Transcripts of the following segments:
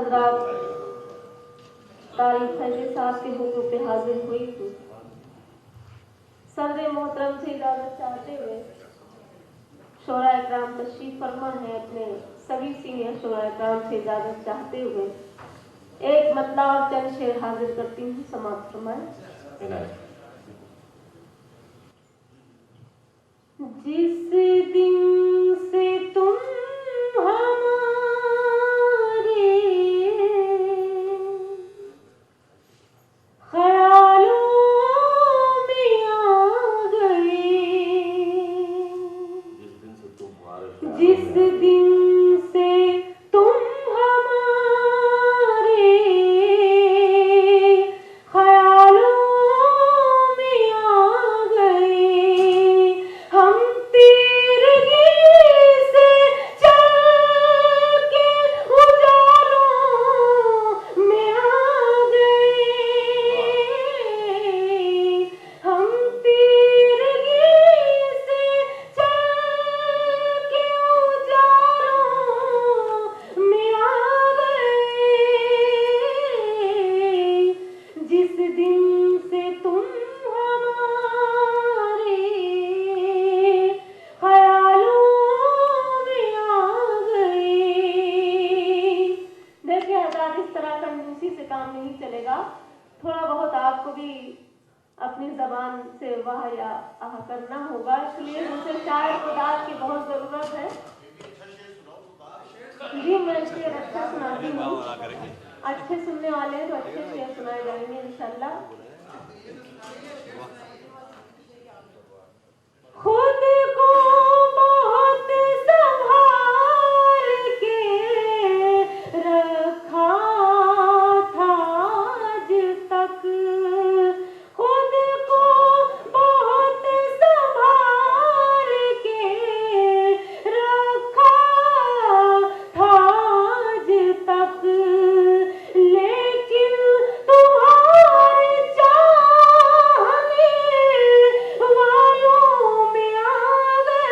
हजरात, तारीख है कि साहब के हुक्म पे हाजिर हुई हूँ। सदर मोहतरम से इजाजत चाहते हुए शोरा इकराम तशरीफ फरमा है, अपने सभी सीनियर शोरा इकराम से इजाजत चाहते हुए एक मतला और चंद शेर हाजिर करती हूँ, समाप्त फरमाएं। जिस दिन से तुम हमारे ख्यालों में आ गए, जिस दिन से तुम हमारे ख्यालों में आ गए, हम तीरगी से चल के उजालों में आ गए, हम तीरगी से चल के उजालों में आ गए, जिस दिन से तुम हमारे ख्यालों में आ गए। देखिए हज़रात, इस तरह कंजूसी से काम नहीं चलेगा। थोड़ा बहुत आपको भी अपनी जबान से वाह या आह करना होगा, इसलिए मुझे शायर खुदा की बहुत जरूरत है। जी मैं शेर अच्छा सुनाती हूँ, अच्छे सुनने वाले हैं तो अच्छे शेर सुनाए जाएंगे इंशाल्लाह। खुद को बहुत संभाल के रखा था आज तक, खुद को बहुत संभाल के रखा था आज तक, लेकिन तुम्हारे चाहने वालों में आ गए,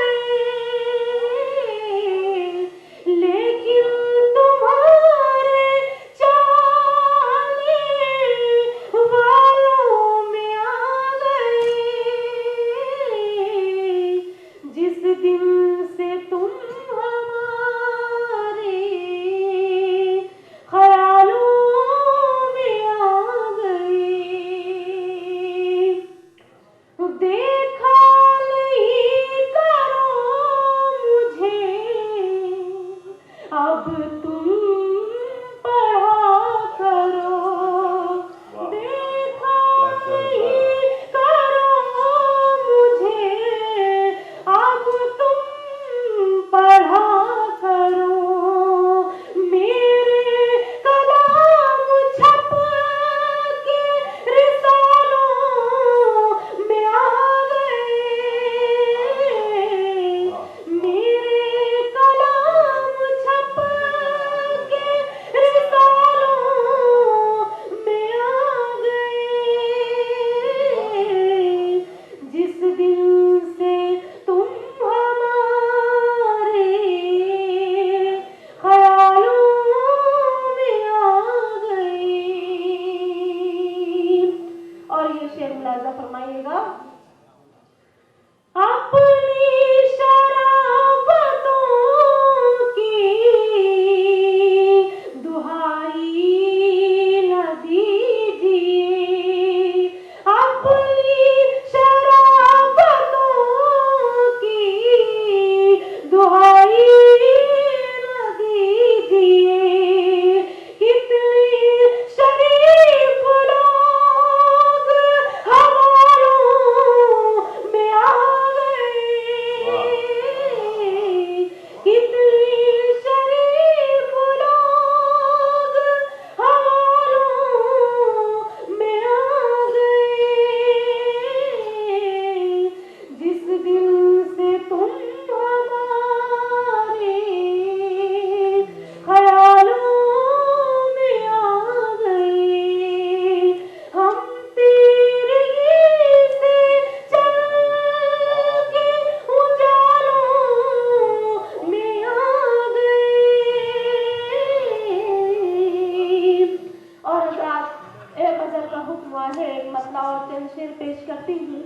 हुआ है, एक मतला और चंद शेर पेश करती हूँ,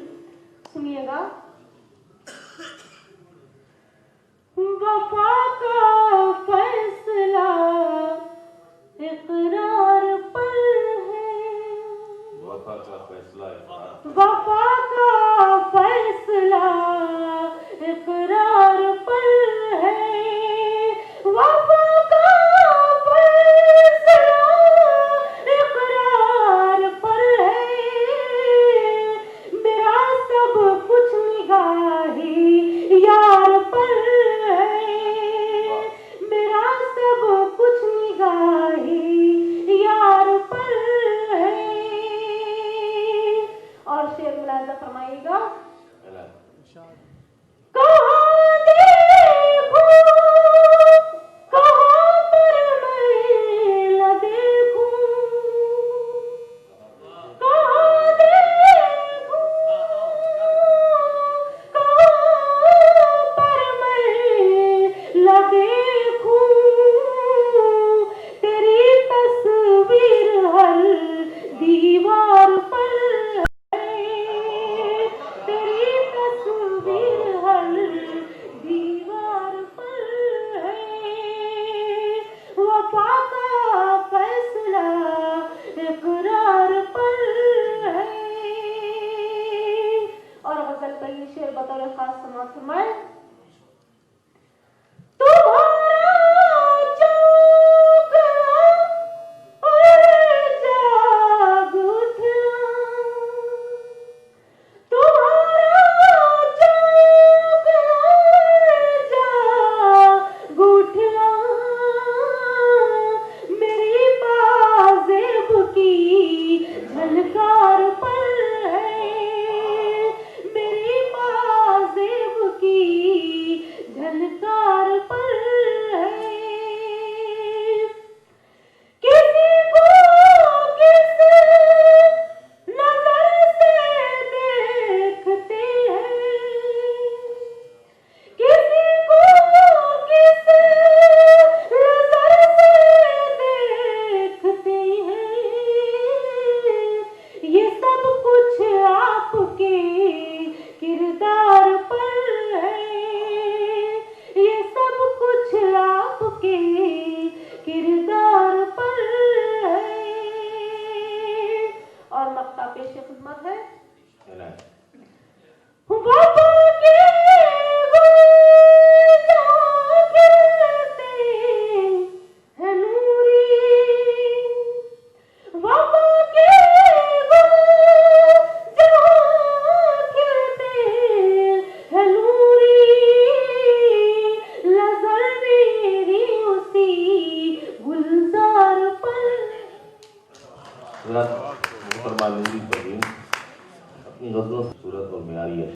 सुनिएगा। वफा का फैसला इकरार पर है, वफा का फैसला वफा का फैसला इकरार पर है, वफा का फैसला इकरार पर है, मेरा सब कुछ निगाही यार पर है, मेरा सब कुछ निगाही यार पर है। और शेर मुलाजा फरमाइएगा। कहाँ देखूं, कहाँ पर मैं न देखूं, कहाँ देखूं, कहाँ पर मैं न देखूं, तेरी तस्वीर हर दीवार पर है, तेरी तस्वीर हर दीवार पर है, वफा का फैसला इकरार पर है। और गजल का ये शेर बतौर खास समाप्त फरमाए। तुम्हारा चौकना और जाग उठना, तुम्हारा चौकना और जाग उठना, मेरी बाज़ेब की झनकार पर है, मेरी बाज़ेब की झनकार पर है। किसी को किस नजर से देखते हैं, किसी को किस नजर से देखते हैं, ये सब कुछ आपके किरदार पर है, ये सब कुछ आपके किरदार पर है। और मक्ता पेश खिदमत है। वफा के गुल जहाँ खिलते हैं नूरी, वफा के गुल जहाँ खिलते हैं नूरी, नजर मेरी उसी गुलजार पर। अपनी गजलों से सूरत और म्यारी है।